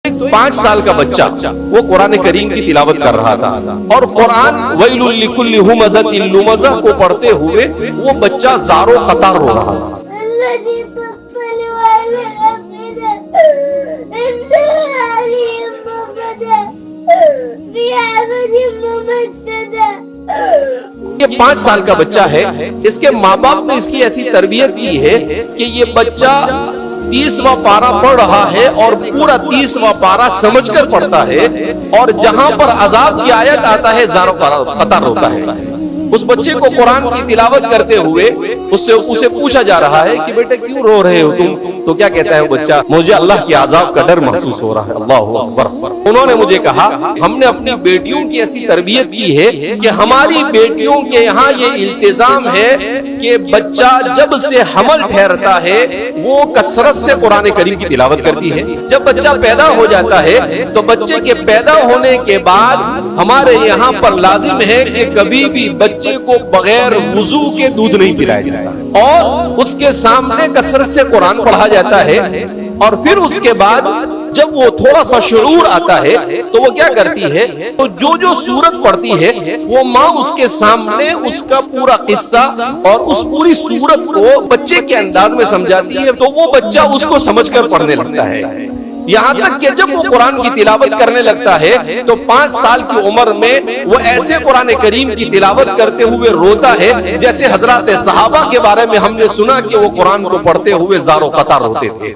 ایک 5 سال کا بچہ وہ قرآن کریم کی تلاوت کر رہا تھا اور قرآن ویل لکل ہمزۃ لمزہ کو پڑھتے ہوئے وہ بچہ زارو قطار رو رہا تھا۔ یہ 5 سال کا بچہ ہے، اس کے ماں باپ نے اس کی ایسی تربیت کی ہے کہ یہ بچہ 30واں پارہ پڑھ رہا ہے اور پورا 30واں پارہ سمجھ کر پڑھتا ہے، اور جہاں پر عذاب کی آیت آتا ہے زارو قطار روتا ہے۔ اس بچے کو قرآن کی تلاوت کرتے ہوئے اسے پوچھا جا رہا ہے کہ بیٹے کیوں رو رہے ہو تم؟ تو کیا کہتا ہے وہ بچہ؟ مجھے اللہ کے عذاب کا ڈر محسوس ہو رہا ہے۔ اللہ اکبر۔ انہوں نے مجھے کہا ہم نے اپنی بیٹیوں کی ایسی تربیت کی ہے کہ ہماری بیٹیوں کے یہاں یہ التزام ہے کہ بچہ جب سے حمل ٹھہرتا ہے وہ کثرت سے قرآن کریم کی تلاوت کرتی ہے۔ جب بچہ پیدا ہو جاتا ہے تو بچے کے پیدا ہونے کے بعد ہمارے یہاں پر لازم ہے کہ کبھی بھی بچے کو بغیر وضو کے دودھ نہیں پلایا جاتا، اور اس کے سامنے کثرت سے قرآن پڑھا جاتا ہے، اور پھر اس کے بعد جب وہ تھوڑا سا شعور آتا ہے تو وہ کیا کرتی ہے، تو جو سورت پڑھتی ہے وہ ماں اس کے سامنے اس کا پورا قصہ اور اس پوری سورت کو بچے کے انداز میں سمجھاتی ہے، تو وہ بچہ اس کو سمجھ کر پڑھنے لگتا ہے۔ یہاں تک کہ جب وہ قرآن کی تلاوت کرنے لگتا ہے تو 5 سال کی عمر میں وہ ایسے قرآن کریم کی تلاوت کرتے ہوئے روتا ہے جیسے حضرات صحابہ کے بارے میں ہم نے سنا کہ وہ قرآن کو پڑھتے ہوئے زارو قطار روتے تھے۔